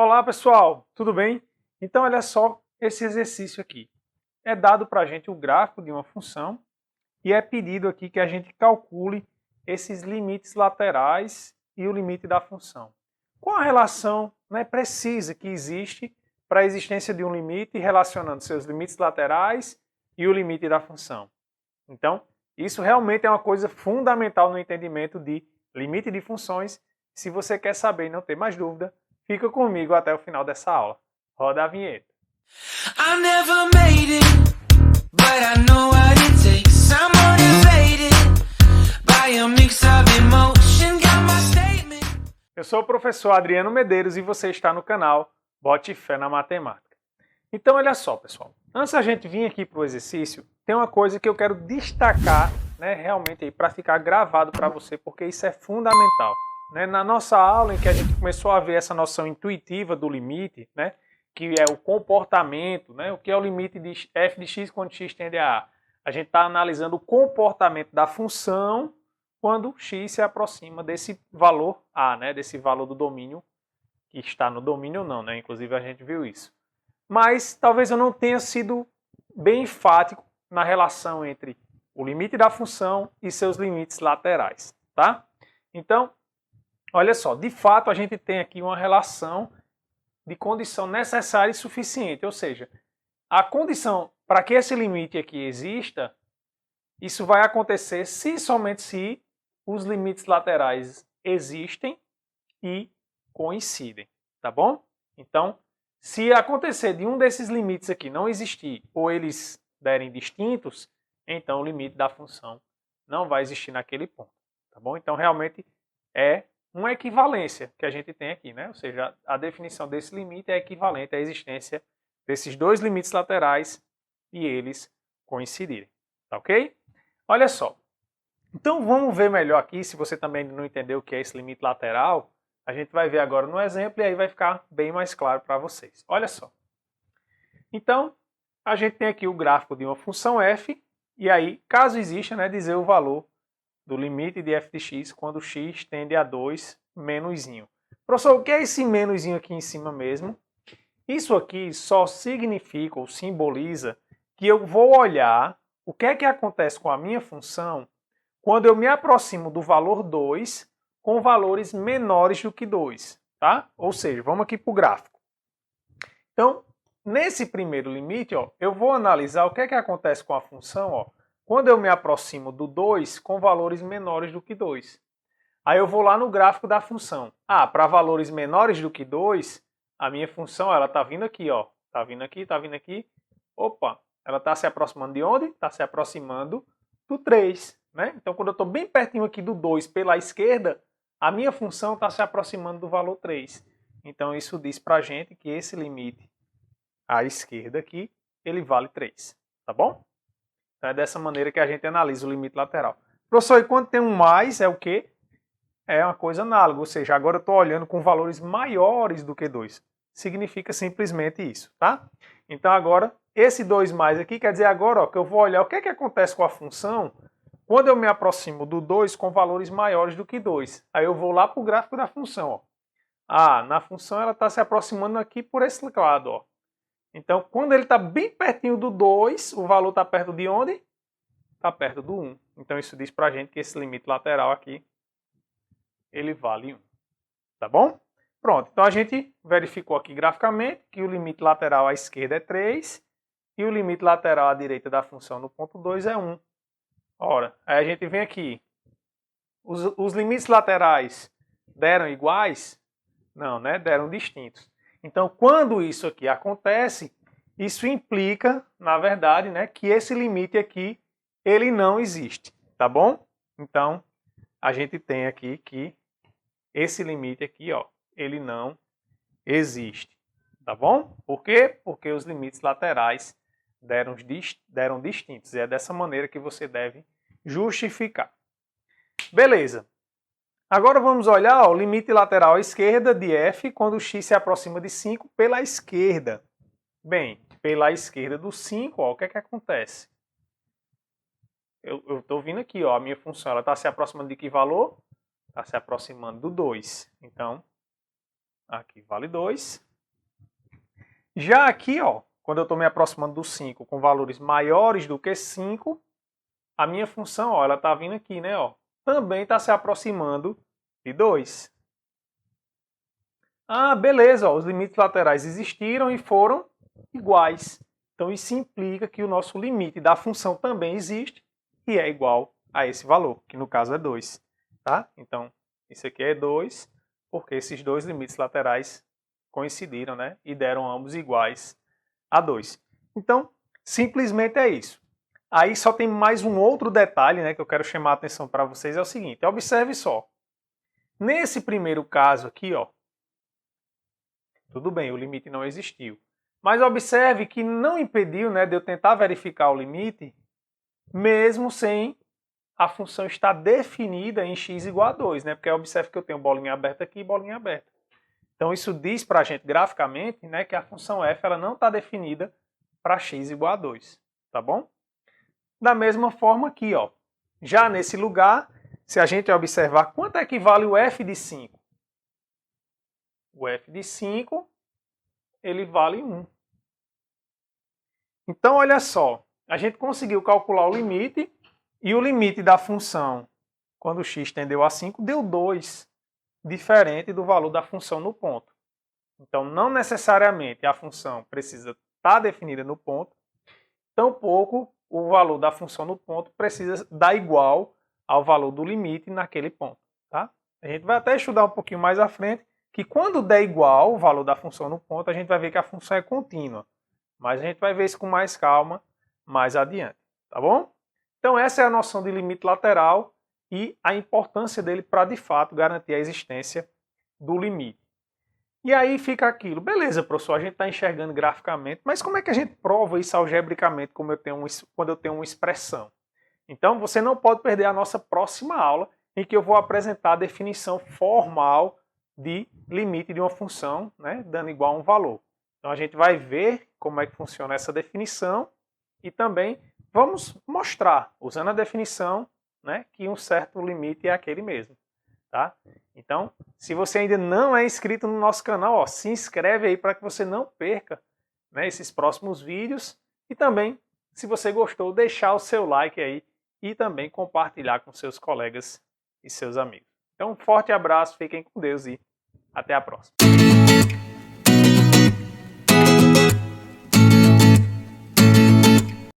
Olá pessoal, tudo bem? Então olha só esse exercício aqui. É dado para a gente o gráfico de uma função e é pedido aqui que a gente calcule esses limites laterais e o limite da função. Qual a relação precisa que existe para a existência de um limite relacionando seus limites laterais e o limite da função? Então, isso realmente é uma coisa fundamental no entendimento de limite de funções. Se você quer saber e não ter mais dúvida, fica comigo até o final dessa aula. Roda a vinheta. I never made it, but I know what it takes. I'm motivated by a mix of emotion, got my statement. Eu sou o professor Adriano Medeiros e você está no canal Bote Fé na Matemática. Então olha só, pessoal. Antes da gente vir aqui para o exercício, tem uma coisa que eu quero destacar, realmente aí para ficar gravado para você, porque isso é fundamental. Na nossa aula em que a gente começou a ver essa noção intuitiva do limite, que é o comportamento, o que é o limite de f de x quando x tende a A. A gente está analisando o comportamento da função quando x se aproxima desse valor A, desse valor do domínio, que está no domínio não, inclusive a gente viu isso. Mas talvez eu não tenha sido bem enfático na relação entre o limite da função e seus limites laterais, tá? Então, olha só, de fato a gente tem aqui uma relação de condição necessária e suficiente, ou seja, a condição para que esse limite aqui exista, isso vai acontecer se somente se os limites laterais existem e coincidem, tá bom? Então, se acontecer de um desses limites aqui não existir ou eles derem distintos, então o limite da função não vai existir naquele ponto, tá bom? Então realmente é uma equivalência que a gente tem aqui, Ou seja, a definição desse limite é equivalente à existência desses dois limites laterais e eles coincidirem, tá ok? Olha só, então vamos ver melhor aqui, se você também não entendeu o que é esse limite lateral, a gente vai ver agora no exemplo e aí vai ficar bem mais claro para vocês. Olha só. Então, a gente tem aqui o gráfico de uma função f, e aí, caso exista, dizer o valor do limite de f de x quando x tende a 2 menusinho. Professor, o que é esse menusinho aqui em cima mesmo? Isso aqui só significa ou simboliza que eu vou olhar o que é que acontece com a minha função quando eu me aproximo do valor 2 com valores menores do que 2, tá? Ou seja, vamos aqui para o gráfico. Então, nesse primeiro limite, eu vou analisar o que é que acontece com a função, quando eu me aproximo do 2 com valores menores do que 2. Aí eu vou lá no gráfico da função. Para valores menores do que 2, a minha função está vindo aqui, Está vindo aqui, está vindo aqui. Opa, ela está se aproximando de onde? Está se aproximando do 3. Então, quando eu estou bem pertinho aqui do 2 pela esquerda, a minha função está se aproximando do valor 3. Então, isso diz para a gente que esse limite à esquerda aqui, ele vale 3. Tá bom? Então, é dessa maneira que a gente analisa o limite lateral. Professor, e quando tem um mais, é o quê? É uma coisa análoga, ou seja, agora eu estou olhando com valores maiores do que 2. Significa simplesmente isso, tá? Então, agora, esse 2 mais aqui quer dizer agora que eu vou olhar o que é que acontece com a função quando eu me aproximo do 2 com valores maiores do que 2. Aí eu vou lá para o gráfico da função. Na função ela está se aproximando aqui por esse lado. Então, quando ele está bem pertinho do 2, o valor está perto de onde? Está perto do 1. Então, isso diz para a gente que esse limite lateral aqui, ele vale 1. Tá bom? Pronto. Então, a gente verificou aqui graficamente que o limite lateral à esquerda é 3 e o limite lateral à direita da função no ponto 2 é 1. Ora, aí a gente vem aqui. Os limites laterais deram iguais? Não, deram distintos. Então, quando isso aqui acontece, isso implica, na verdade, que esse limite aqui, ele não existe, tá bom? Então, a gente tem aqui que esse limite aqui, ele não existe, tá bom? Por quê? Porque os limites laterais deram distintos. E é dessa maneira que você deve justificar. Beleza. Agora vamos olhar o limite lateral à esquerda de f quando o x se aproxima de 5 pela esquerda. Bem, pela esquerda do 5, o que é que acontece? Eu estou vindo aqui, a minha função está se aproximando de que valor? Está se aproximando do 2. Então, aqui vale 2 Já aqui, ó, quando eu estou me aproximando do 5 com valores maiores do que 5, a minha função, ó, ela está vindo aqui, né? Ó, também está se aproximando de 2. Ah, beleza, ó, os limites laterais existiram e foram iguais. Então isso implica que o nosso limite da função também existe e é igual a esse valor, que no caso é 2. Tá? Então, isso aqui é 2, porque esses dois limites laterais coincidiram, né? E deram ambos iguais a 2. Então, simplesmente é isso. Aí só tem mais um outro detalhe, né, que eu quero chamar a atenção para vocês, é o seguinte, observe só. Nesse primeiro caso aqui, ó, tudo bem, o limite não existiu. Mas observe que não impediu, né, de eu tentar verificar o limite, mesmo sem a função estar definida em x igual a 2, né? Porque observe que eu tenho bolinha aberta aqui e bolinha aberta. Então isso diz para a gente graficamente, né, que a função f ela não está definida para x igual a 2, tá bom? Da mesma forma aqui, ó, já nesse lugar, se a gente observar quanto é que vale o f de 5? O f de 5, ele vale 1. Então, olha só, a gente conseguiu calcular o limite e o limite da função, quando x tendeu a 5, deu 2, diferente do valor da função no ponto. Então, não necessariamente a função precisa estar definida no ponto, tampouco o valor da função no ponto precisa dar igual ao valor do limite naquele ponto. Tá? A gente vai até estudar um pouquinho mais à frente que quando der igual o valor da função no ponto, a gente vai ver que a função é contínua. Mas a gente vai ver isso com mais calma mais adiante, tá bom? Então essa é a noção de limite lateral e a importância dele para, de fato, garantir a existência do limite. E aí fica aquilo, beleza, professor, a gente está enxergando graficamente, mas como é que a gente prova isso algebricamente quando eu tenho uma expressão? Então você não pode perder a nossa próxima aula, em que eu vou apresentar a definição formal de limite de uma função, né, dando igual a um valor. Então a gente vai ver como é que funciona essa definição e também vamos mostrar, usando a definição, né, que um certo limite é aquele mesmo. Tá? Então, se você ainda não é inscrito no nosso canal, ó, se inscreve aí para que você não perca, né, esses próximos vídeos. E também, se você gostou, deixar o seu like aí e também compartilhar com seus colegas e seus amigos. Então, um forte abraço, fiquem com Deus e até a próxima.